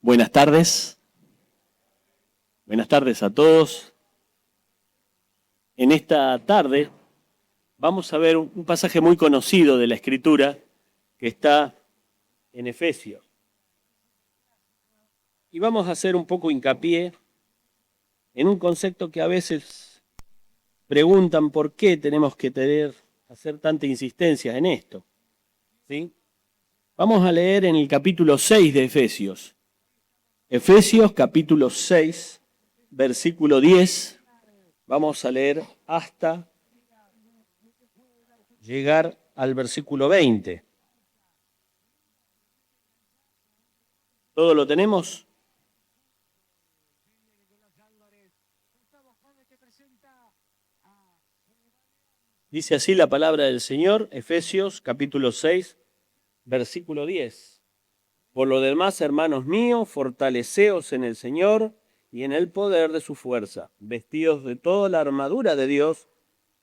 Buenas tardes. Buenas tardes a todos. En esta tarde vamos a ver un pasaje muy conocido de la Escritura que está en Efesios. Y vamos a hacer un poco hincapié en un concepto que a veces preguntan por qué tenemos que hacer tanta insistencia en esto. ¿Sí? Vamos a leer en el capítulo 6 de Efesios. Efesios capítulo 6, versículo 10. Vamos a leer hasta llegar al versículo 20. ¿Todo lo tenemos? Dice así la palabra del Señor, Efesios capítulo 6, versículo 10. Por lo demás, hermanos míos, fortaleceos en el Señor y en el poder de su fuerza, vestidos de toda la armadura de Dios,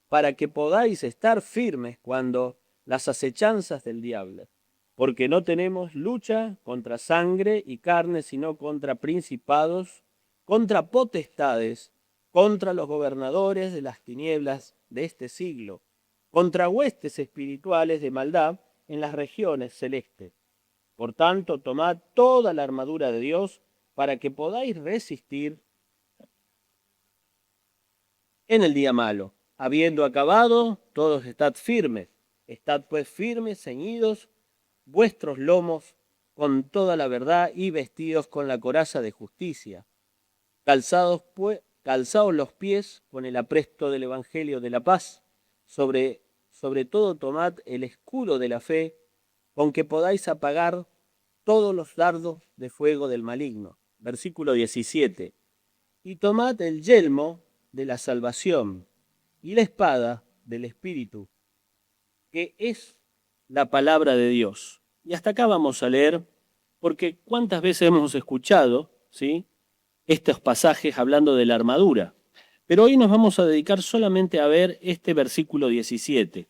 para que podáis estar firmes cuando las acechanzas del diablo. Porque no tenemos lucha contra sangre y carne, sino contra principados, contra potestades, contra los gobernadores de las tinieblas de este siglo, contra huestes espirituales de maldad en las regiones celestes. Por tanto, tomad toda la armadura de Dios para que podáis resistir en el día malo. Habiendo acabado, todos estad firmes. Estad pues firmes, ceñidos vuestros lomos con toda la verdad y vestidos con la coraza de justicia. Calzados los pies con el apresto del evangelio de la paz. Sobre todo tomad el escudo de la fe, con que podáis apagar todos los dardos de fuego del maligno. Versículo 17. Y tomad el yelmo de la salvación y la espada del Espíritu, que es la palabra de Dios. Y hasta acá vamos a leer, porque cuántas veces hemos escuchado, ¿sí?, estos pasajes hablando de la armadura. Pero hoy nos vamos a dedicar solamente a ver este versículo 17.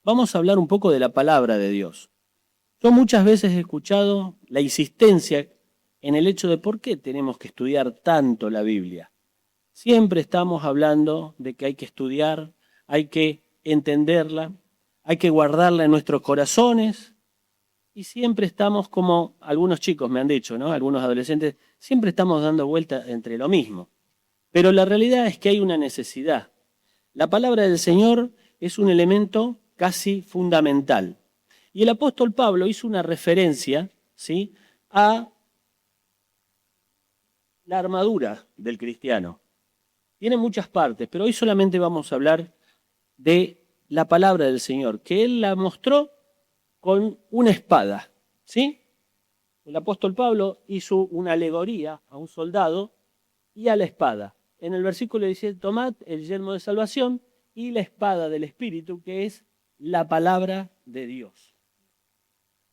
Vamos a hablar un poco de la palabra de Dios. Yo muchas veces he escuchado la insistencia en el hecho de por qué tenemos que estudiar tanto la Biblia. Siempre estamos hablando de que hay que estudiar, hay que entenderla, hay que guardarla en nuestros corazones, y siempre estamos, como algunos chicos me han dicho, ¿no?, algunos adolescentes, siempre estamos dando vuelta entre lo mismo. Pero la realidad es que hay una necesidad. La palabra del Señor es un elemento casi fundamental. Y el apóstol Pablo hizo una referencia, ¿sí?, a la armadura del cristiano. Tiene muchas partes, pero hoy solamente vamos a hablar de la palabra del Señor, que Él la mostró con una espada, ¿sí? El apóstol Pablo hizo una alegoría a un soldado y a la espada. En el versículo dice, tomad el yelmo de salvación y la espada del Espíritu, que es la palabra de Dios.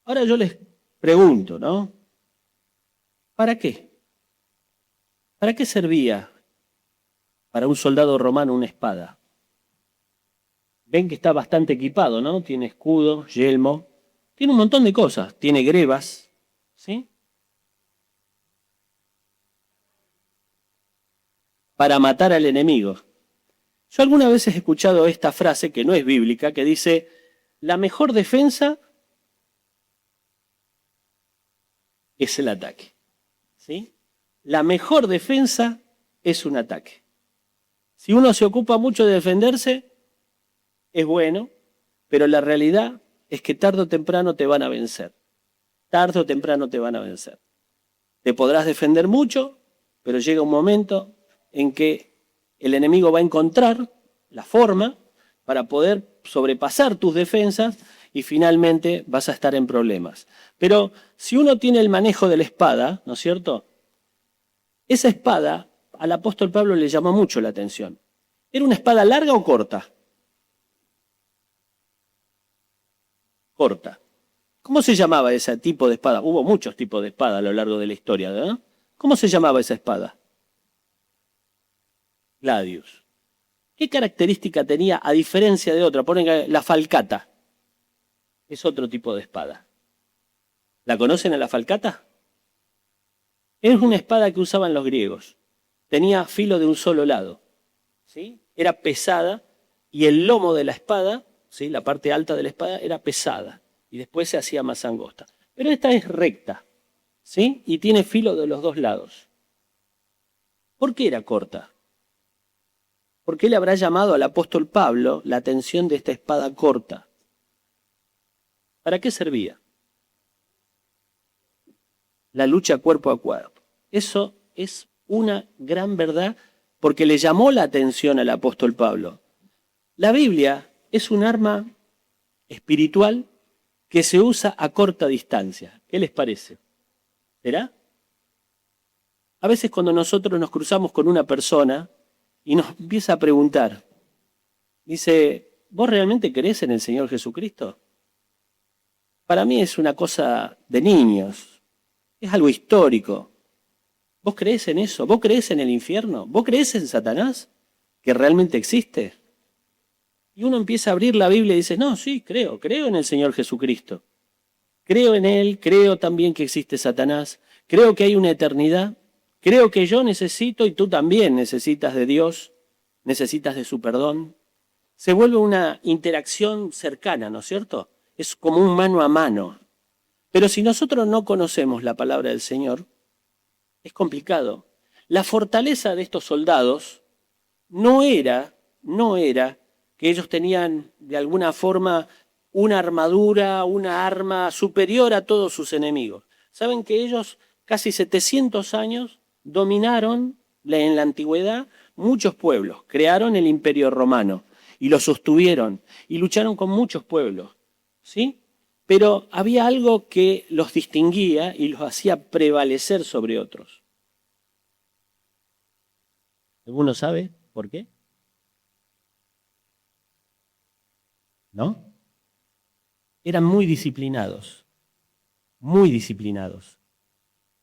Ahora yo les pregunto, ¿no? ¿Para qué? ¿Para qué servía para un soldado romano una espada? Ven que está bastante equipado, ¿no? Tiene escudo, yelmo, tiene un montón de cosas, tiene grebas, ¿sí? Para matar al enemigo. Yo alguna vez he escuchado esta frase, que no es bíblica, que dice, la mejor defensa es el ataque, ¿sí? La mejor defensa es un ataque. Si uno se ocupa mucho de defenderse, es bueno, pero la realidad es que tarde o temprano te van a vencer. Tarde o temprano te van a vencer. Te podrás defender mucho, pero llega un momento en que el enemigo va a encontrar la forma para poder sobrepasar tus defensas y finalmente vas a estar en problemas. Pero si uno tiene el manejo de la espada, ¿no es cierto?, esa espada al apóstol Pablo le llamó mucho la atención. ¿Era una espada larga o corta? Corta. ¿Cómo se llamaba ese tipo de espada? Hubo muchos tipos de espada a lo largo de la historia, ¿verdad? ¿Cómo se llamaba esa espada? Gladius. ¿Qué característica tenía a diferencia de otra? Ponen la falcata. Es otro tipo de espada. ¿La conocen a la falcata? Es una espada que usaban los griegos. Tenía filo de un solo lado, ¿sí? Era pesada y el lomo de la espada, ¿sí? La parte alta de la espada era pesada y después se hacía más angosta. Pero esta es recta, ¿sí? Y tiene filo de los dos lados. ¿Por qué era corta? ¿Por qué le habrá llamado al apóstol Pablo la atención de esta espada corta? ¿Para qué servía? La lucha cuerpo a cuerpo. Eso es una gran verdad porque le llamó la atención al apóstol Pablo. La Biblia es un arma espiritual que se usa a corta distancia. ¿Qué les parece? ¿Será? A veces cuando nosotros nos cruzamos con una persona y nos empieza a preguntar, dice, ¿vos realmente creés en el Señor Jesucristo? Para mí es una cosa de niños, es algo histórico. ¿Vos creés en eso? ¿Vos creés en el infierno? ¿Vos creés en Satanás? ¿Que realmente existe? Y uno empieza a abrir la Biblia y dice, no, sí, creo en el Señor Jesucristo. Creo en Él, creo también que existe Satanás, creo que hay una eternidad, creo que yo necesito y tú también necesitas de Dios, necesitas de su perdón. Se vuelve una interacción cercana, ¿no es cierto? Es como un mano a mano. Pero si nosotros no conocemos la palabra del Señor, es complicado. La fortaleza de estos soldados no era que ellos tenían de alguna forma una armadura, una arma superior a todos sus enemigos. Saben que ellos casi 700 años dominaron en la antigüedad muchos pueblos, crearon el Imperio Romano y lo sostuvieron y lucharon con muchos pueblos, ¿sí? Pero había algo que los distinguía y los hacía prevalecer sobre otros. ¿Alguno sabe por qué? ¿No? Eran muy disciplinados, muy disciplinados.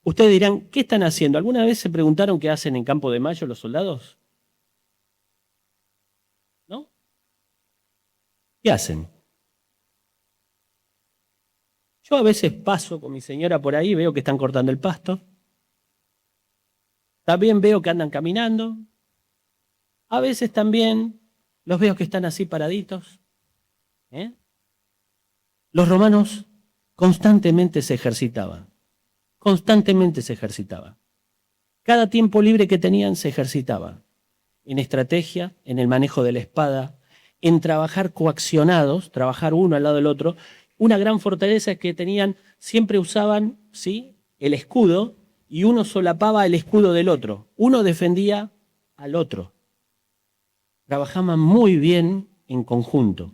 Ustedes dirán, ¿qué están haciendo? ¿Alguna vez se preguntaron qué hacen en Campo de Mayo los soldados? ¿No? ¿Qué hacen? Yo a veces paso con mi señora por ahí, veo que están cortando el pasto. También veo que andan caminando. A veces también los veo que están así paraditos. ¿Eh? Los romanos constantemente se ejercitaban. Constantemente se ejercitaban. Cada tiempo libre que tenían se ejercitaban. En estrategia, en el manejo de la espada, en trabajar coaccionados, trabajar uno al lado del otro. Una gran fortaleza es que tenían, siempre usaban, ¿sí?, el escudo y uno solapaba el escudo del otro. Uno defendía al otro. Trabajaban muy bien en conjunto.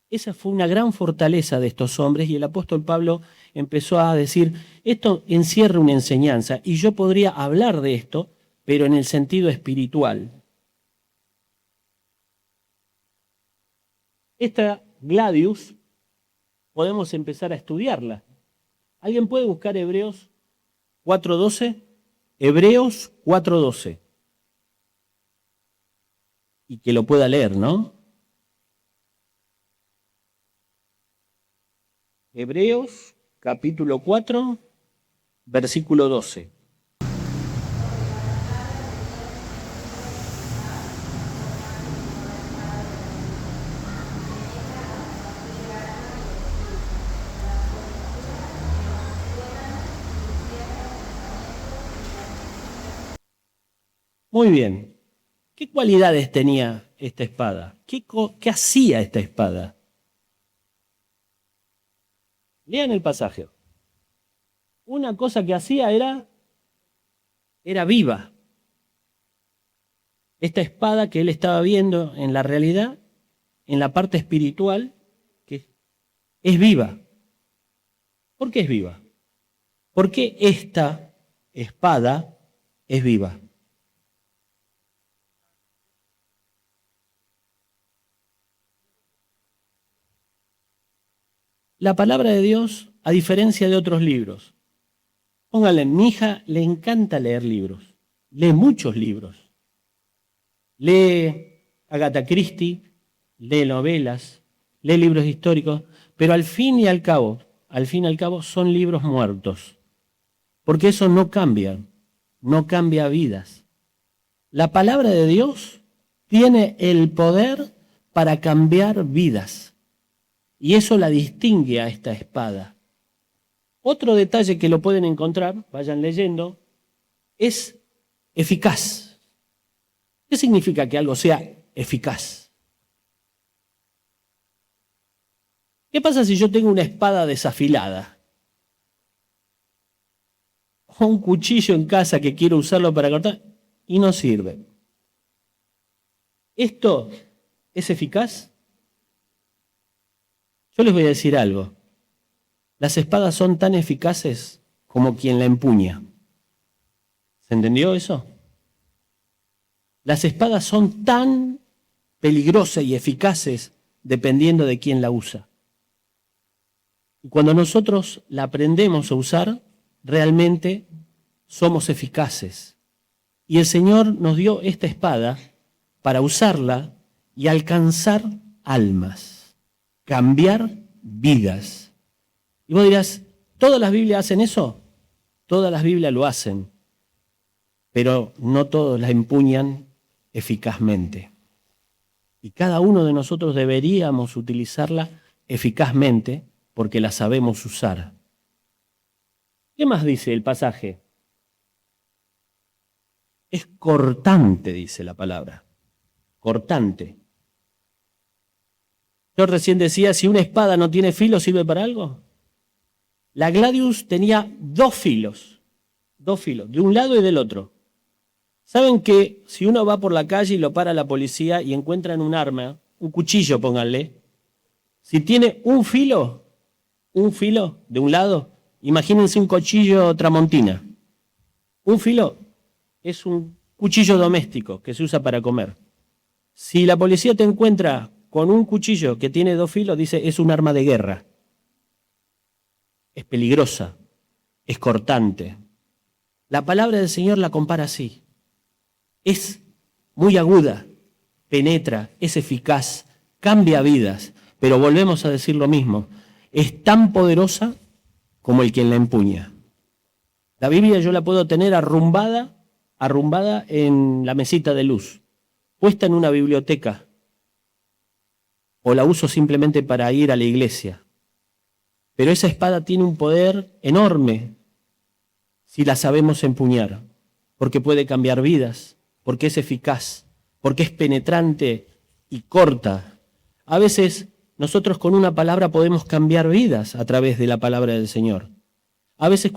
Esa fue una gran fortaleza de estos hombres y el apóstol Pablo empezó a decir, esto encierra una enseñanza y yo podría hablar de esto, pero en el sentido espiritual. Esta gladius podemos empezar a estudiarla. ¿Alguien puede buscar Hebreos 4:12? Hebreos 4:12. Y que lo pueda leer, ¿no? Hebreos capítulo 4, versículo 12. Muy bien. ¿Qué cualidades tenía esta espada? ¿Qué hacía esta espada? Lean el pasaje. Una cosa que hacía era viva. Esta espada que él estaba viendo en la realidad, en la parte espiritual, que es viva. ¿Por qué es viva? ¿Por qué esta espada es viva? La palabra de Dios, a diferencia de otros libros, póngale, mi hija le encanta leer libros, lee muchos libros, lee Agatha Christie, lee novelas, lee libros históricos, pero al fin y al cabo son libros muertos. porque eso no cambia vidas. La palabra de Dios tiene el poder para cambiar vidas, y eso la distingue a esta espada. Otro detalle que lo pueden encontrar, vayan leyendo, es eficaz. ¿Qué significa que algo sea eficaz? ¿Qué pasa si yo tengo una espada desafilada? O un cuchillo en casa que quiero usarlo para cortar y no sirve. ¿Esto es eficaz? Yo les voy a decir algo. Las espadas son tan eficaces como quien la empuña. ¿Se entendió eso? Las espadas son tan peligrosas y eficaces dependiendo de quién la usa. Y cuando nosotros la aprendemos a usar, realmente somos eficaces. Y el Señor nos dio esta espada para usarla y alcanzar almas, cambiar vidas. Y vos dirás, ¿todas las Biblias hacen eso? Todas las Biblias lo hacen, pero no todos la empuñan eficazmente. Y cada uno de nosotros deberíamos utilizarla eficazmente porque la sabemos usar. ¿Qué más dice el pasaje? Es cortante, dice la palabra. Cortante. Yo recién decía, si una espada no tiene filo, ¿sirve para algo? La Gladius tenía dos filos, de un lado y del otro. ¿Saben que si uno va por la calle y lo para la policía y encuentran un arma, un cuchillo, pónganle, si tiene un filo de un lado, imagínense un cuchillo tramontina. Un filo es un cuchillo doméstico que se usa para comer. Si la policía te encuentra con un cuchillo que tiene dos filos, dice, es un arma de guerra. Es peligrosa, es cortante. La palabra del Señor la compara así. Es muy aguda, penetra, es eficaz, cambia vidas, pero volvemos a decir lo mismo. Es tan poderosa como el quien la empuña. La Biblia yo la puedo tener arrumbada en la mesita de luz, puesta en una biblioteca, o la uso simplemente para ir a la iglesia. Pero esa espada tiene un poder enorme si la sabemos empuñar, porque puede cambiar vidas, porque es eficaz, porque es penetrante y corta. A veces nosotros con una palabra podemos cambiar vidas a través de la palabra del Señor. A veces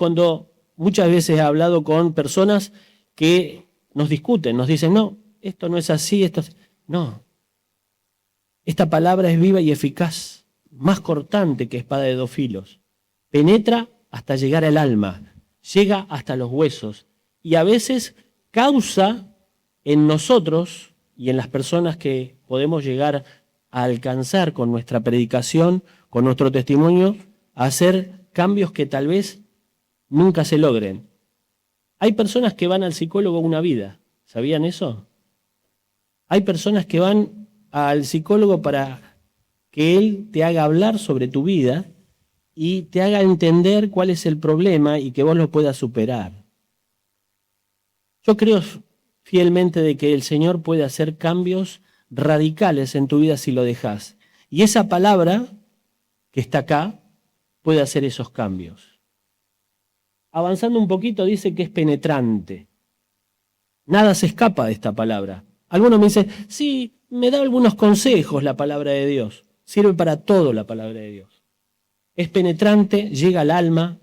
muchas veces he hablado con personas que nos discuten, nos dicen, no, esto no es así, no. Esta palabra es viva y eficaz, más cortante que espada de dos filos. Penetra hasta llegar al alma, llega hasta los huesos y a veces causa en nosotros y en las personas que podemos llegar a alcanzar con nuestra predicación, con nuestro testimonio, a hacer cambios que tal vez nunca se logren. Hay personas que van al psicólogo una vida, ¿sabían eso? Hay personas que van al psicólogo para que él te haga hablar sobre tu vida y te haga entender cuál es el problema y que vos lo puedas superar. Yo creo fielmente de que el Señor puede hacer cambios radicales en tu vida si lo dejas. Y esa palabra que está acá puede hacer esos cambios. Avanzando un poquito dice que es penetrante. Nada se escapa de esta palabra. Algunos me dicen, sí, me da algunos consejos la palabra de Dios. Sirve para todo la palabra de Dios. Es penetrante, llega al alma.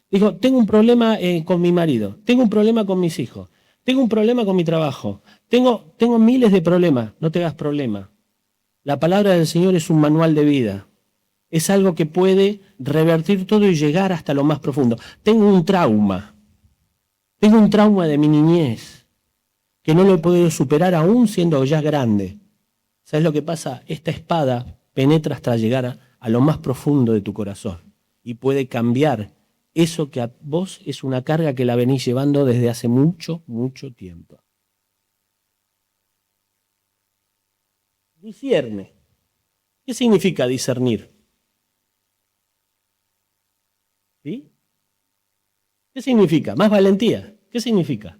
Dijo, tengo un problema con mi marido, tengo un problema con mis hijos, tengo un problema con mi trabajo, tengo miles de problemas. No te hagas problema. La palabra del Señor es un manual de vida. Es algo que puede revertir todo y llegar hasta lo más profundo. Tengo un trauma de mi niñez, que no lo he podido superar aún siendo ya grande. ¿Sabes lo que pasa? Esta espada penetra hasta llegar a lo más profundo de tu corazón y puede cambiar eso que a vos es una carga que la venís llevando desde hace mucho, mucho tiempo. Discierne. ¿Qué significa discernir? ¿Sí? ¿Qué significa? Más valentía. ¿Qué significa?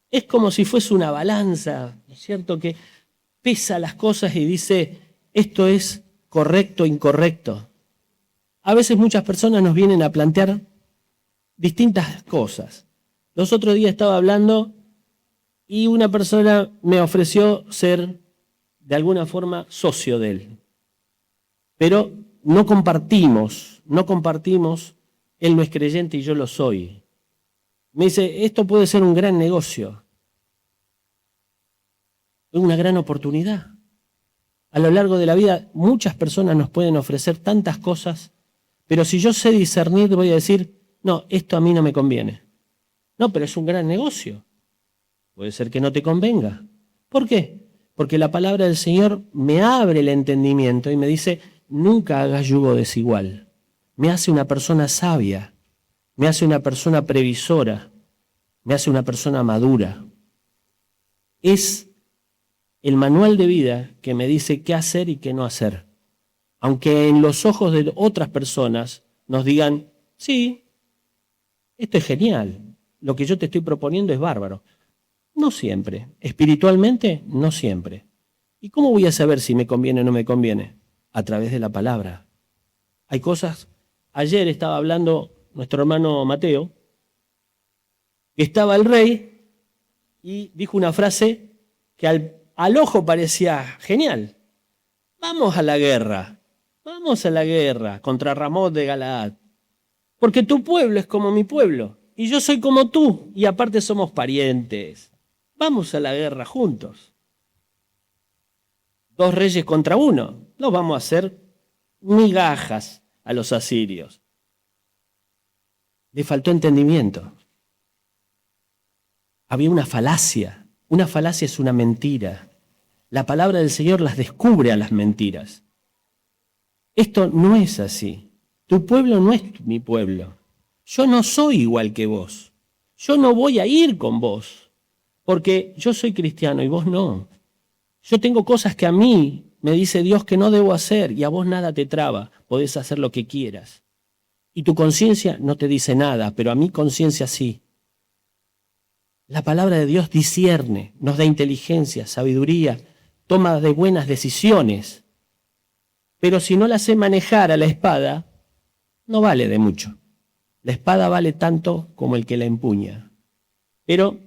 Es como si fuese una balanza, ¿no es cierto? Que pesa las cosas y dice, esto es correcto, incorrecto. A veces muchas personas nos vienen a plantear distintas cosas. Los otros días estaba hablando y una persona me ofreció ser de alguna forma socio de él. Pero no compartimos, él no es creyente y yo lo soy. Me dice, esto puede ser un gran negocio, una gran oportunidad. A lo largo de la vida muchas personas nos pueden ofrecer tantas cosas, pero si yo sé discernir voy a decir, no, esto a mí no me conviene. No, pero es un gran negocio. Puede ser que no te convenga. ¿Por qué? Porque la palabra del Señor me abre el entendimiento y me dice, nunca hagas yugo desigual. Me hace una persona sabia, me hace una persona previsora, me hace una persona madura. Es el manual de vida que me dice qué hacer y qué no hacer. Aunque en los ojos de otras personas nos digan, sí, esto es genial, lo que yo te estoy proponiendo es bárbaro. No siempre, espiritualmente no siempre. ¿Y cómo voy a saber si me conviene o no me conviene? A través de la palabra. Hay cosas, ayer estaba hablando nuestro hermano Mateo, que estaba el rey y dijo una frase que al ojo parecía genial. Vamos a la guerra contra Ramón de Galaad, porque tu pueblo es como mi pueblo y yo soy como tú y aparte somos parientes. Vamos a la guerra juntos. 2 reyes contra 1. No vamos a hacer migajas a los asirios. Le faltó entendimiento. Había una falacia. Una falacia es una mentira. La palabra del Señor las descubre a las mentiras. Esto no es así. Tu pueblo no es mi pueblo. Yo no soy igual que vos. Yo no voy a ir con vos, porque yo soy cristiano y vos no. Yo tengo cosas que a mí me dice Dios que no debo hacer y a vos nada te traba. Podés hacer lo que quieras. Y tu conciencia no te dice nada, pero a mi conciencia sí. La palabra de Dios discierne, nos da inteligencia, sabiduría, toma de buenas decisiones. Pero si no la sé manejar a la espada, no vale de mucho. La espada vale tanto como el que la empuña. Pero,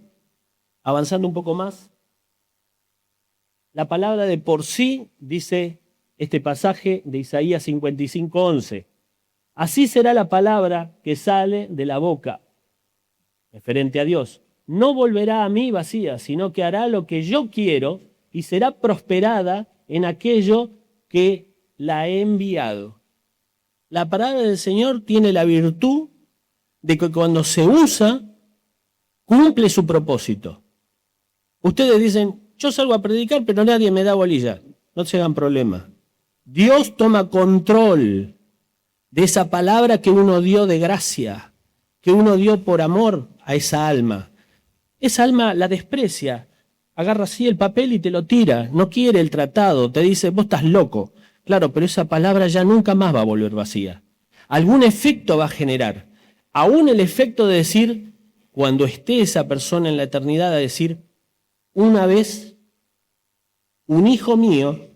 avanzando un poco más, la palabra de por sí, dice este pasaje de Isaías 55:11, así será la palabra que sale de la boca, referente a Dios. No volverá a mí vacía, sino que hará lo que yo quiero y será prosperada en aquello que la he enviado. La palabra del Señor tiene la virtud de que cuando se usa, cumple su propósito. Ustedes dicen, yo salgo a predicar, pero nadie me da bolilla. No se hagan problema. Dios toma control de esa palabra que uno dio de gracia, que uno dio por amor a esa alma. Esa alma la desprecia, agarra así el papel y te lo tira, no quiere el tratado, te dice, vos estás loco. Claro, pero esa palabra ya nunca más va a volver vacía. Algún efecto va a generar. Aún el efecto de decir, cuando esté esa persona en la eternidad, a decir, una vez un hijo mío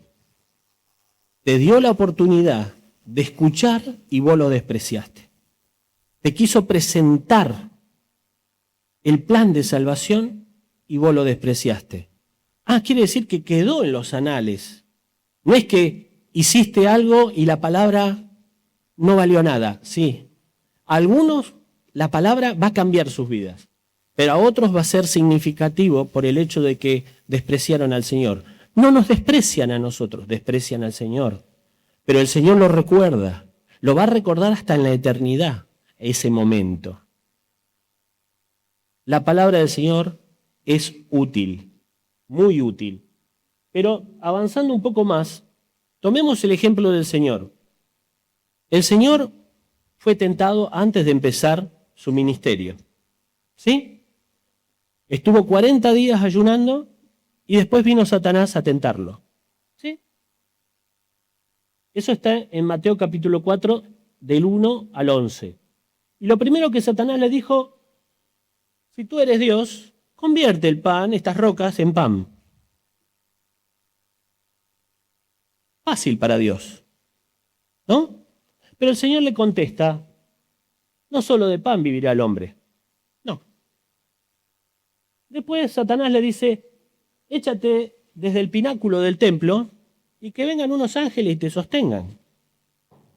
te dio la oportunidad de escuchar y vos lo despreciaste. Te quiso presentar el plan de salvación y vos lo despreciaste. Quiere decir que quedó en los anales. No es que hiciste algo y la palabra no valió nada. Sí, a algunos la palabra va a cambiar sus vidas, pero a otros va a ser significativo por el hecho de que despreciaron al Señor. No nos desprecian a nosotros, desprecian al Señor. Pero el Señor lo recuerda, lo va a recordar hasta en la eternidad, ese momento. La palabra del Señor es útil, muy útil. Pero avanzando un poco más, tomemos el ejemplo del Señor. El Señor fue tentado antes de empezar su ministerio. ¿Sí? Estuvo 40 días ayunando y después vino Satanás a tentarlo. ¿Sí? Eso está en Mateo capítulo 4, del 1 al 11. Y lo primero que Satanás le dijo, si tú eres Dios, convierte el pan, estas rocas, en pan. Fácil para Dios, ¿no? Pero el Señor le contesta, no solo de pan vivirá el hombre, no. Después Satanás le dice, échate desde el pináculo del templo y que vengan unos ángeles y te sostengan.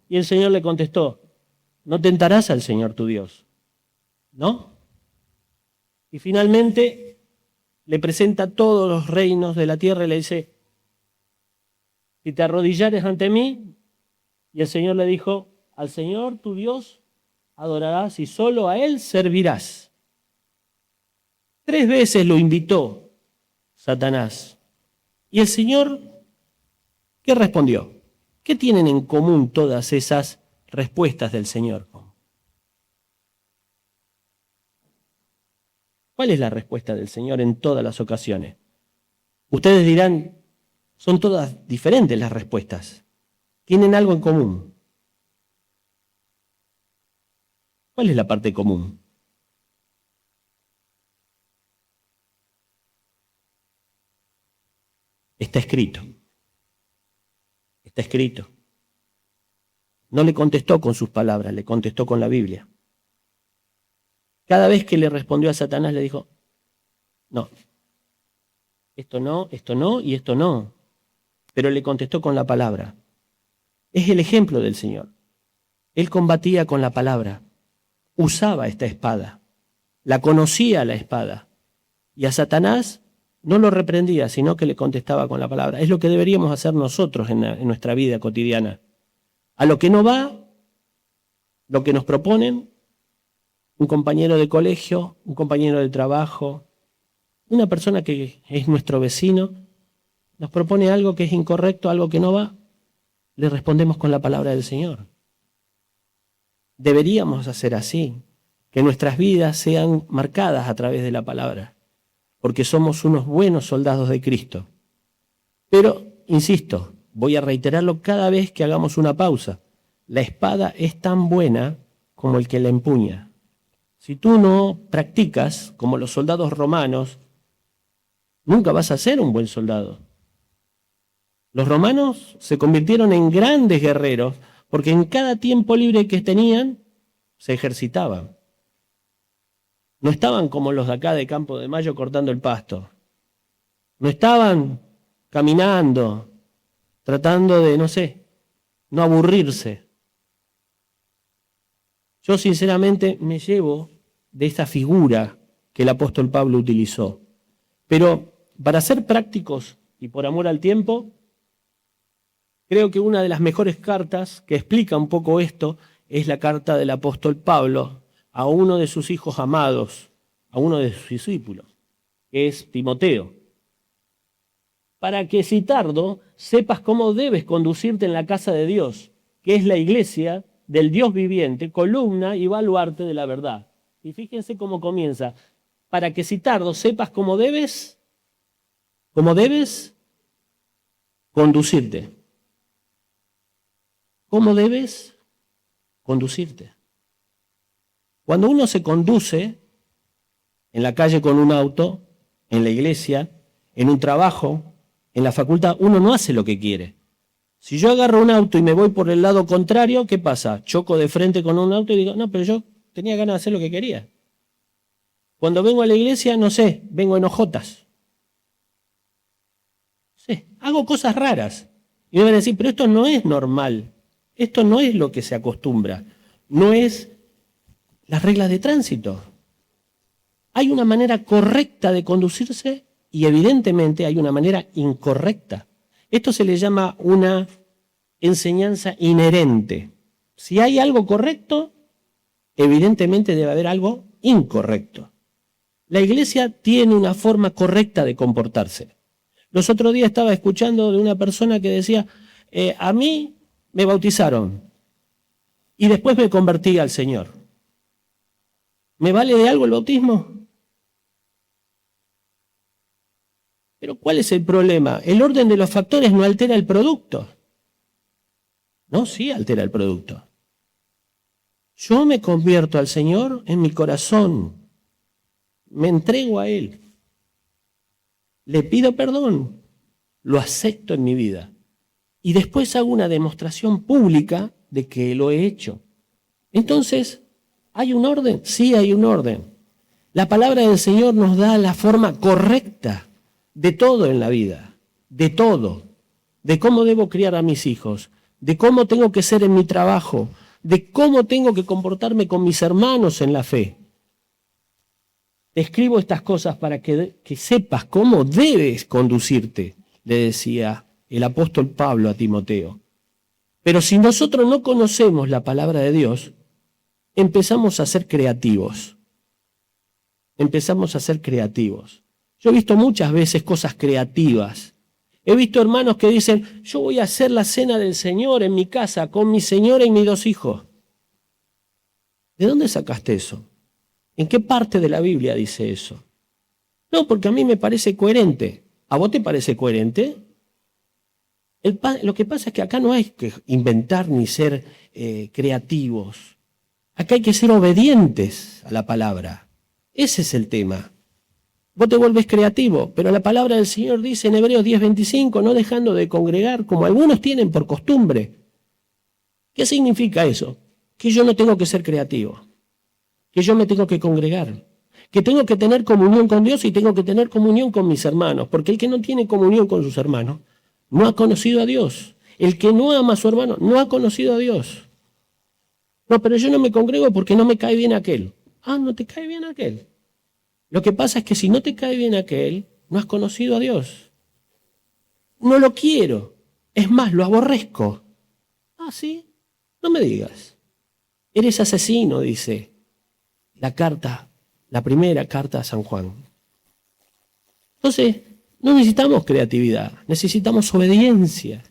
Y el Señor le contestó, no tentarás al Señor tu Dios, ¿no? Y finalmente le presenta todos los reinos de la tierra y le dice, si te arrodillares ante mí, y el Señor le dijo, al Señor tu Dios adorarás y solo a Él servirás. 3 veces lo invitó Satanás. Y el Señor, ¿qué respondió? ¿Qué tienen en común todas esas respuestas del Señor? ¿Cuál es la respuesta del Señor en todas las ocasiones? Ustedes dirán, son todas diferentes las respuestas. Tienen algo en común. ¿Cuál es la parte común? Está escrito. Está escrito. No le contestó con sus palabras, le contestó con la Biblia. Cada vez que le respondió a Satanás le dijo, no, esto no y esto no. Pero le contestó con la palabra. Es el ejemplo del Señor. Él combatía con la palabra. Usaba esta espada. La conocía la espada. Y a Satanás no lo reprendía, sino que le contestaba con la palabra. Es lo que deberíamos hacer nosotros en nuestra vida cotidiana. A lo que no va, lo que nos proponen, un compañero de colegio, un compañero de trabajo, una persona que es nuestro vecino, nos propone algo que es incorrecto, algo que no va, le respondemos con la palabra del Señor. Deberíamos hacer así, que nuestras vidas sean marcadas a través de la palabra, porque somos unos buenos soldados de Cristo. Pero, insisto, voy a reiterarlo cada vez que hagamos una pausa. La espada es tan buena como el que la empuña. Si tú no practicas como los soldados romanos, nunca vas a ser un buen soldado. Los romanos se convirtieron en grandes guerreros porque en cada tiempo libre que tenían se ejercitaban. No estaban como los de acá de Campo de Mayo cortando el pasto. No estaban caminando, tratando de, no aburrirse. Yo sinceramente me llevo de esta figura que el apóstol Pablo utilizó. Pero para ser prácticos y por amor al tiempo, creo que una de las mejores cartas que explica un poco esto es la carta del apóstol Pablo a uno de sus hijos amados, a uno de sus discípulos, que es Timoteo. Para que si tardo, sepas cómo debes conducirte en la casa de Dios, que es la iglesia del Dios viviente, columna y baluarte de la verdad. Y fíjense cómo comienza. Para que si tardo, sepas cómo debes conducirte. ¿Cómo debes conducirte? Cuando uno se conduce en la calle con un auto, en la iglesia, en un trabajo, en la facultad, uno no hace lo que quiere. Si yo agarro un auto y me voy por el lado contrario, ¿qué pasa? Choco de frente con un auto y digo, no, pero yo tenía ganas de hacer lo que quería. Cuando vengo a la iglesia, vengo en hojotas. Hago cosas raras. Y me van a decir, pero esto no es normal. Esto no es lo que se acostumbra. No es las reglas de tránsito. Hay una manera correcta de conducirse y evidentemente hay una manera incorrecta. Esto se le llama una enseñanza inherente. Si hay algo correcto, evidentemente debe haber algo incorrecto. La iglesia tiene una forma correcta de comportarse. Los otros días estaba escuchando de una persona que decía, a mí me bautizaron y después me convertí al Señor. ¿Me vale de algo el bautismo? Pero ¿cuál es el problema? El orden de los factores no altera el producto. No, sí altera el producto. Yo me convierto al Señor en mi corazón, me entrego a Él, le pido perdón, lo acepto en mi vida y después hago una demostración pública de que lo he hecho. Entonces, ¿hay un orden? Sí, hay un orden. La palabra del Señor nos da la forma correcta de todo en la vida, de todo, de cómo debo criar a mis hijos, de cómo tengo que ser en mi trabajo, de cómo tengo que comportarme con mis hermanos en la fe. Te escribo estas cosas para que sepas cómo debes conducirte, le decía el apóstol Pablo a Timoteo. Pero si nosotros no conocemos la palabra de Dios, empezamos a ser creativos. Empezamos a ser creativos. Yo he visto muchas veces cosas creativas. He visto hermanos que dicen, yo voy a hacer la cena del Señor en mi casa con mi señora y mis 2 hijos. ¿De dónde sacaste eso? ¿En qué parte de la Biblia dice eso? No, porque a mí me parece coherente. ¿A vos te parece coherente? Lo que pasa es que acá no hay que inventar ni ser creativos. Acá hay que ser obedientes a la palabra. Ese es el tema. Vos te vuelves creativo, pero la palabra del Señor dice en Hebreos 10:25, no dejando de congregar, como algunos tienen por costumbre. ¿Qué significa eso? Que yo no tengo que ser creativo, que yo me tengo que congregar, que tengo que tener comunión con Dios y tengo que tener comunión con mis hermanos, porque el que no tiene comunión con sus hermanos no ha conocido a Dios. El que no ama a su hermano no ha conocido a Dios. No, pero yo no me congrego porque no me cae bien aquel. Ah, no te cae bien aquel. Lo que pasa es que si no te cae bien aquel, no has conocido a Dios. No lo quiero. Es más, lo aborrezco. Ah, ¿sí? No me digas. Eres asesino, dice la primera carta a San Juan. Entonces, no necesitamos creatividad, necesitamos obediencia.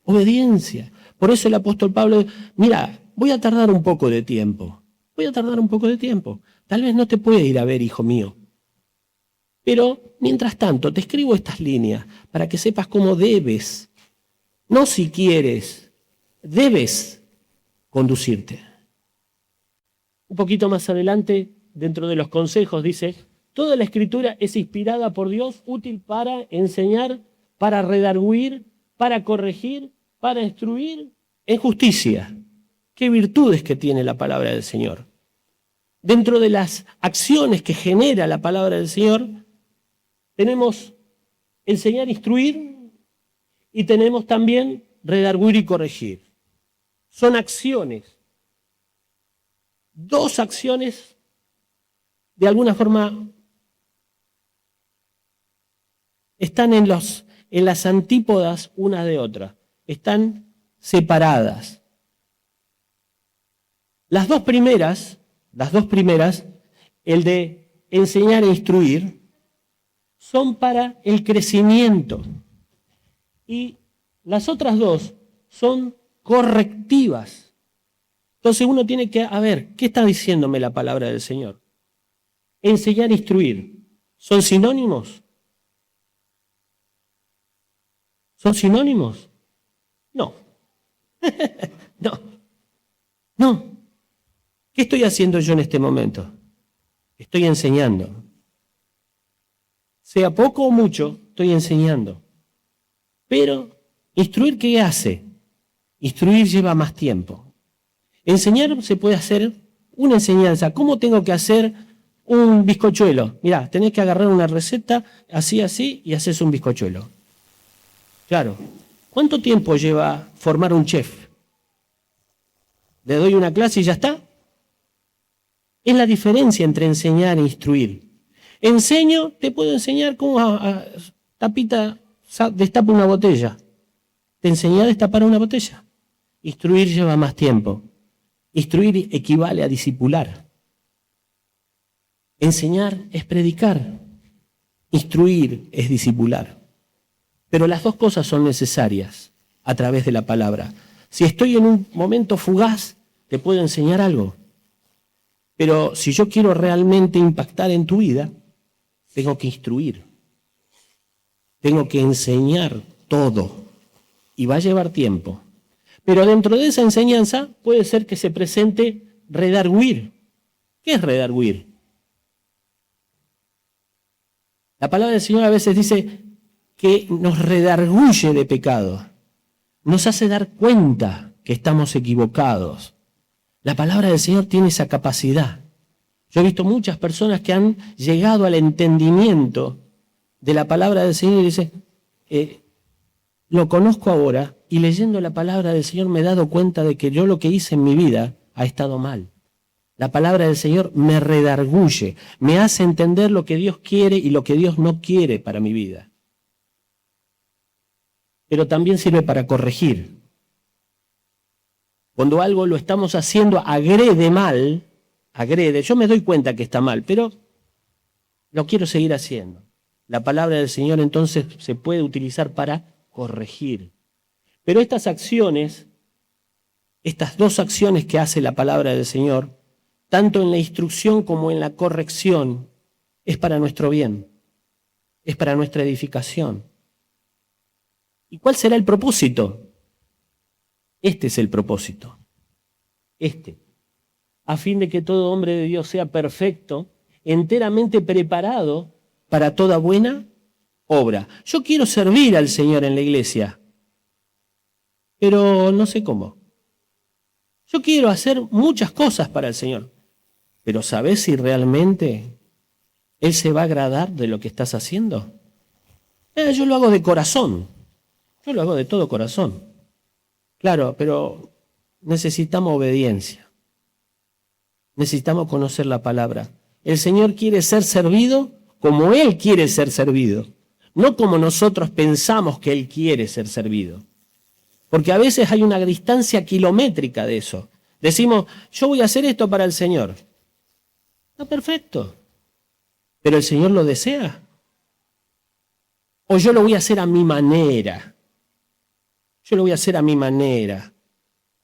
Obediencia. Por eso el apóstol Pablo, mira, voy a tardar un poco de tiempo. Voy a tardar un poco de tiempo. Tal vez no te pueda ir a ver, hijo mío. Pero, mientras tanto, te escribo estas líneas para que sepas cómo debes, no si quieres, debes conducirte. Un poquito más adelante, dentro de los consejos, dice, toda la Escritura es inspirada por Dios, útil para enseñar, para redarguir, para corregir, para instruir en justicia. Qué virtudes que tiene la palabra del Señor. Dentro de las acciones que genera la palabra del Señor, tenemos enseñar, instruir y tenemos también redarguir y corregir. Son acciones. 2 acciones de alguna forma están en las antípodas una de otra. Están separadas. Las dos primeras, el de enseñar e instruir, son para el crecimiento. Y las otras 2 son correctivas. Entonces uno tiene que, a ver, ¿qué está diciéndome la palabra del Señor? Enseñar e instruir, ¿son sinónimos? ¿Son sinónimos? No. No. ¿Qué estoy haciendo yo en este momento? Estoy enseñando. Sea poco o mucho, estoy enseñando. Pero, ¿instruir qué hace? Instruir lleva más tiempo. Enseñar se puede hacer una enseñanza. ¿Cómo tengo que hacer un bizcochuelo? Mirá, tenés que agarrar una receta, así, y haces un bizcochuelo. Claro. ¿Cuánto tiempo lleva formar un chef? ¿Le doy una clase y ya está? Es la diferencia entre enseñar e instruir. Enseño, te puedo enseñar cómo destapa una botella. Te enseñé a destapar una botella. Instruir lleva más tiempo. Instruir equivale a discipular. Enseñar es predicar. Instruir es discipular. Pero las 2 cosas son necesarias a través de la palabra. Si estoy en un momento fugaz, te puedo enseñar algo. Pero si yo quiero realmente impactar en tu vida, tengo que instruir. Tengo que enseñar todo. Y va a llevar tiempo. Pero dentro de esa enseñanza puede ser que se presente redarguir. ¿Qué es redarguir? La palabra del Señor a veces dice que nos redarguye de pecado, nos hace dar cuenta que estamos equivocados. La palabra del Señor tiene esa capacidad. Yo he visto muchas personas que han llegado al entendimiento de la palabra del Señor y dicen, lo conozco ahora y leyendo la palabra del Señor me he dado cuenta de que yo lo que hice en mi vida ha estado mal. La palabra del Señor me redarguye, me hace entender lo que Dios quiere y lo que Dios no quiere para mi vida. Pero también sirve para corregir. Cuando algo lo estamos haciendo agrede mal, yo me doy cuenta que está mal, pero lo quiero seguir haciendo. La palabra del Señor entonces se puede utilizar para corregir. Pero estas acciones, estas dos acciones que hace la palabra del Señor, tanto en la instrucción como en la corrección, es para nuestro bien, es para nuestra edificación. ¿Y cuál será el propósito? Este es el propósito. A fin de que todo hombre de Dios sea perfecto, enteramente preparado para toda buena obra. Yo quiero servir al Señor en la iglesia, pero no sé cómo. Yo quiero hacer muchas cosas para el Señor, pero ¿sabes si realmente Él se va a agradar de lo que estás haciendo? Yo lo hago de corazón, yo lo hago de todo corazón. Claro, pero necesitamos obediencia, necesitamos conocer la palabra. El Señor quiere ser servido como Él quiere ser servido, no como nosotros pensamos que Él quiere ser servido. Porque a veces hay una distancia kilométrica de eso. Decimos, yo voy a hacer esto para el Señor. Está perfecto. ¿Pero el Señor lo desea? ¿O yo lo voy a hacer a mi manera? Yo lo voy a hacer a mi manera.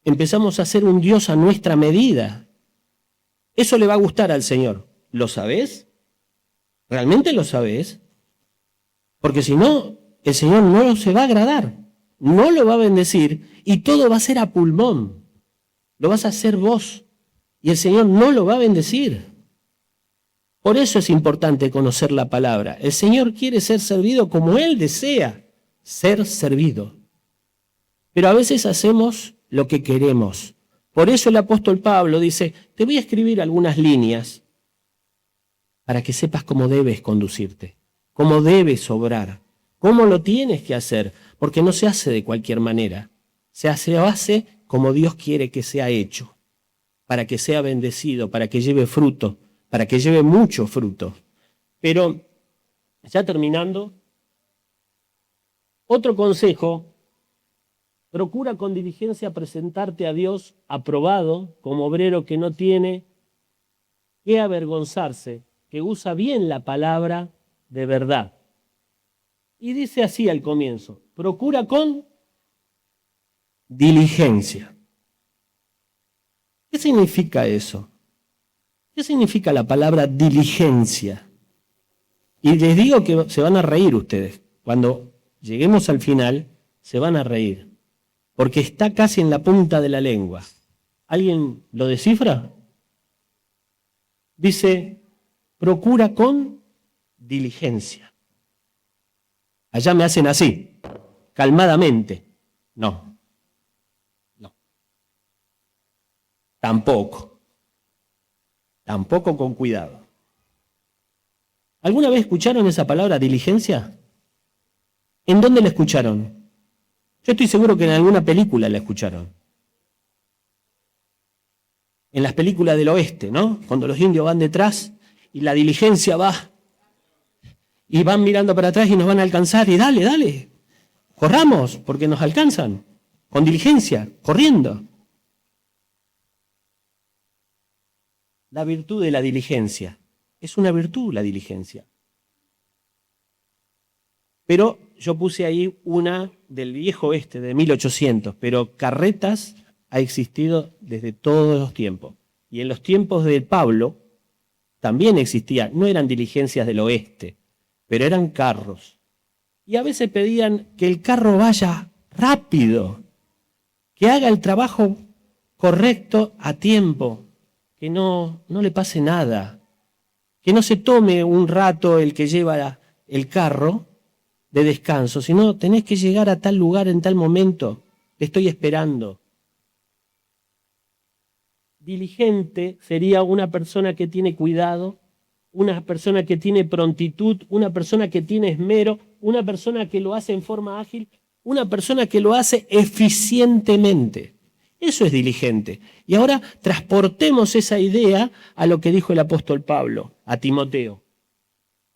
Empezamos a hacer un Dios a nuestra medida. Eso le va a gustar al Señor. ¿Lo sabés? ¿Realmente lo sabés? Porque si no, el Señor no se va a agradar, no lo va a bendecir y todo va a ser a pulmón. Lo vas a hacer vos y el Señor no lo va a bendecir. Por eso es importante conocer la palabra. El Señor quiere ser servido como Él desea ser servido. Pero a veces hacemos lo que queremos. Por eso el apóstol Pablo dice, te voy a escribir algunas líneas para que sepas cómo debes conducirte, cómo debes obrar, cómo lo tienes que hacer, porque no se hace de cualquier manera. Se hace como Dios quiere que sea hecho, para que sea bendecido, para que lleve fruto, para que lleve mucho fruto. Pero, ya terminando, otro consejo, procura con diligencia presentarte a Dios aprobado como obrero que no tiene que avergonzarse, que usa bien la palabra de verdad. Y dice así al comienzo, procura con diligencia. ¿Qué significa eso? ¿Qué significa la palabra diligencia? Y les digo que se van a reír ustedes. Cuando lleguemos al final, se van a reír. Porque está casi en la punta de la lengua. ¿Alguien lo descifra? Dice, procura con diligencia. Allá me hacen así, calmadamente. No. Tampoco con cuidado. ¿Alguna vez escucharon esa palabra diligencia? ¿En dónde la escucharon? Yo estoy seguro que en alguna película la escucharon. En las películas del oeste, ¿no? Cuando los indios van detrás y la diligencia va y van mirando para atrás y nos van a alcanzar y dale, corramos porque nos alcanzan, con diligencia, corriendo. La virtud de la diligencia, es una virtud la diligencia. Pero yo puse ahí una del viejo oeste, de 1800, pero carretas ha existido desde todos los tiempos. Y en los tiempos de Pablo también existía, no eran diligencias del oeste, pero eran carros. Y a veces pedían que el carro vaya rápido, que haga el trabajo correcto a tiempo, que no le pase nada, que no se tome un rato el que lleva el carro de descanso, sino tenés que llegar a tal lugar en tal momento, te estoy esperando. Diligente sería una persona que tiene cuidado, una persona que tiene prontitud, una persona que tiene esmero, una persona que lo hace en forma ágil, una persona que lo hace eficientemente. Eso es diligente. Y ahora transportemos esa idea a lo que dijo el apóstol Pablo a Timoteo.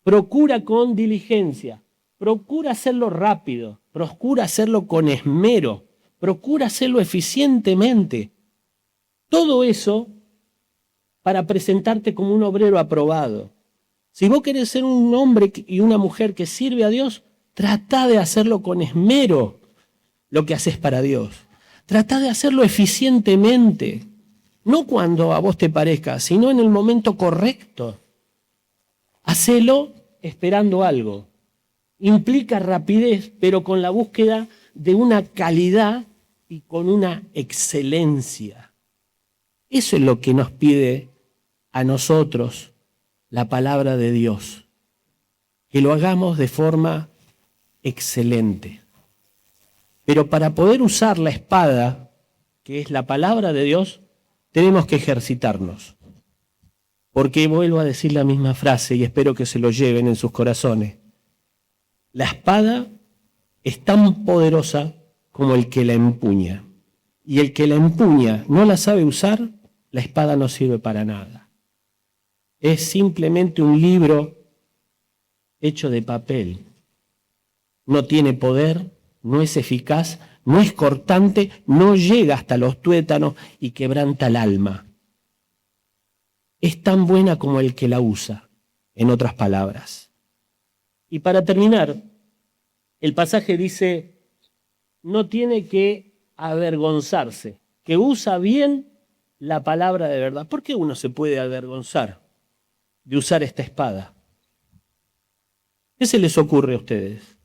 Procura con diligencia, procura hacerlo rápido, procura hacerlo con esmero, procura hacerlo eficientemente. Todo eso para presentarte como un obrero aprobado. Si vos querés ser un hombre y una mujer que sirve a Dios, trata de hacerlo con esmero lo que haces para Dios. Trata de hacerlo eficientemente, no cuando a vos te parezca, sino en el momento correcto. Hacelo esperando algo. Implica rapidez, pero con la búsqueda de una calidad y con una excelencia. Eso es lo que nos pide a nosotros la palabra de Dios, que lo hagamos de forma excelente. Pero para poder usar la espada, que es la palabra de Dios, tenemos que ejercitarnos. Porque vuelvo a decir la misma frase y espero que se lo lleven en sus corazones. La espada es tan poderosa como el que la empuña. Y el que la empuña no la sabe usar, la espada no sirve para nada. Es simplemente un libro hecho de papel. No tiene poder, no es eficaz, no es cortante, no llega hasta los tuétanos y quebranta el alma. Es tan buena como el que la usa, en otras palabras. Y para terminar, el pasaje dice, no tiene que avergonzarse, que usa bien la palabra de verdad. ¿Por qué uno se puede avergonzar de usar esta espada? ¿Qué se les ocurre a ustedes?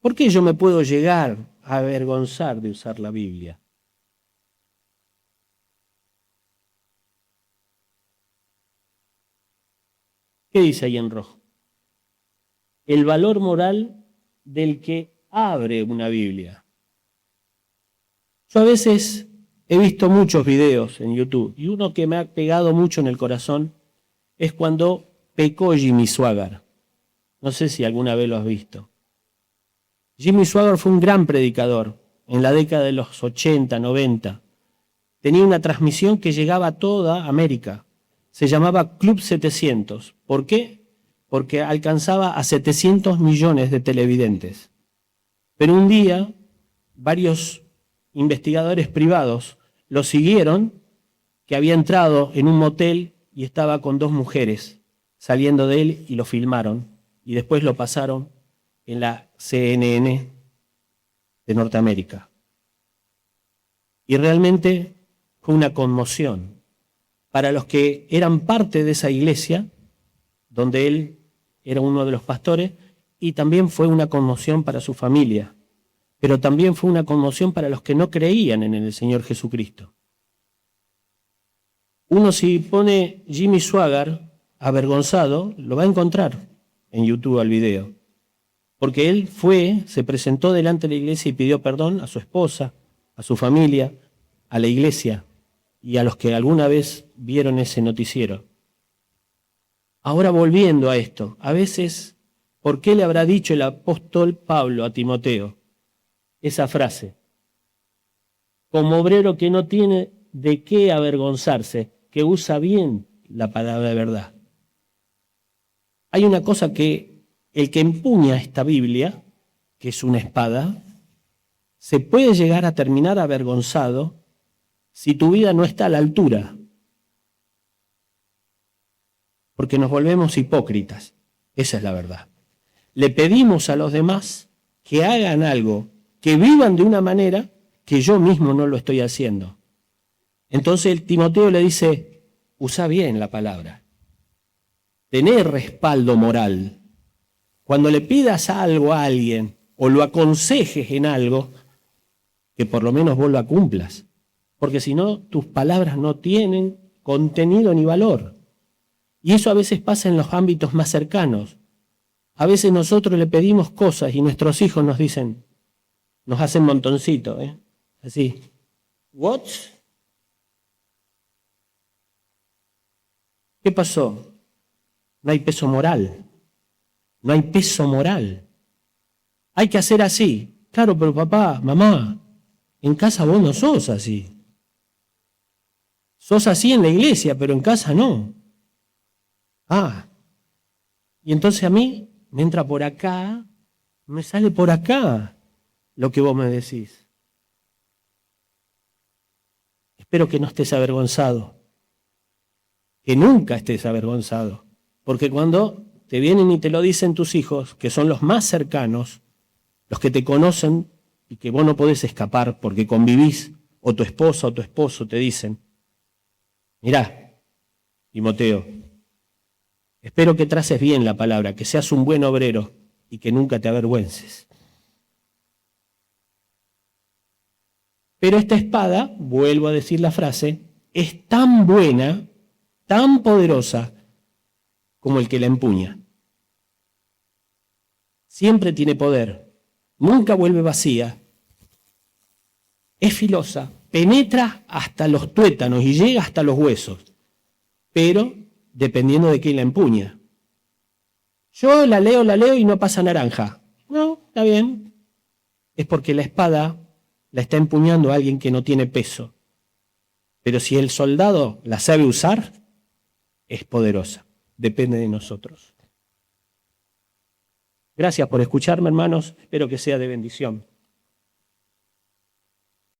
¿Por qué yo me puedo llegar a avergonzar de usar la Biblia? ¿Qué dice ahí en rojo? El valor moral del que abre una Biblia. Yo a veces he visto muchos videos en YouTube y uno que me ha pegado mucho en el corazón es cuando pecó Jimmy Swaggart. No sé si alguna vez lo has visto. Jimmy Swaggart fue un gran predicador en la década de los 80, 90. Tenía una transmisión que llegaba a toda América. Se llamaba Club 700. ¿Por qué? Porque alcanzaba a 700 millones de televidentes. Pero un día, varios investigadores privados lo siguieron, que había entrado en un motel y estaba con dos mujeres saliendo de él y lo filmaron. Y después lo pasaron en la CNN de Norteamérica. Y realmente fue una conmoción para los que eran parte de esa iglesia, donde él era uno de los pastores, y también fue una conmoción para su familia, pero también fue una conmoción para los que no creían en el Señor Jesucristo. Uno si pone Jimmy Swaggart avergonzado, lo va a encontrar en YouTube al video. Porque él se presentó delante de la iglesia y pidió perdón a su esposa, a su familia, a la iglesia y a los que alguna vez vieron ese noticiero. Ahora volviendo a esto, a veces, ¿por qué le habrá dicho el apóstol Pablo a Timoteo esa frase? Como obrero que no tiene de qué avergonzarse, que usa bien la palabra de verdad. Hay una cosa que el que empuña esta Biblia, que es una espada, se puede llegar a terminar avergonzado si tu vida no está a la altura. Porque nos volvemos hipócritas. Esa es la verdad. Le pedimos a los demás que hagan algo, que vivan de una manera que yo mismo no lo estoy haciendo. Entonces el Timoteo le dice, usa bien la palabra. Tener respaldo moral. Cuando le pidas algo a alguien o lo aconsejes en algo, que por lo menos vos la cumplas, porque si no, tus palabras no tienen contenido ni valor. Y eso a veces pasa en los ámbitos más cercanos. A veces nosotros le pedimos cosas y nuestros hijos nos dicen, nos hacen montoncito, así. ¿What? ¿Qué pasó? No hay peso moral. No hay peso moral. Hay que hacer así. Claro, pero papá, mamá, en casa vos no sos así. Sos así en la iglesia, pero en casa no. Ah, y entonces a mí me entra por acá, me sale por acá lo que vos me decís. Espero que no estés avergonzado, que nunca estés avergonzado, porque cuando te vienen y te lo dicen tus hijos, que son los más cercanos, los que te conocen y que vos no podés escapar porque convivís, o tu esposa o tu esposo te dicen, mirá, Timoteo, espero que traces bien la palabra, que seas un buen obrero y que nunca te avergüences. Pero esta espada, vuelvo a decir la frase, es tan buena, tan poderosa, como el que la empuña. Siempre tiene poder, nunca vuelve vacía, es filosa, penetra hasta los tuétanos y llega hasta los huesos, pero dependiendo de quién la empuña. Yo la leo y no pasa naranja. No, está bien. Es porque la espada la está empuñando a alguien que no tiene peso. Pero si el soldado la sabe usar, es poderosa. Depende de nosotros. Gracias por escucharme, hermanos. Espero que sea de bendición.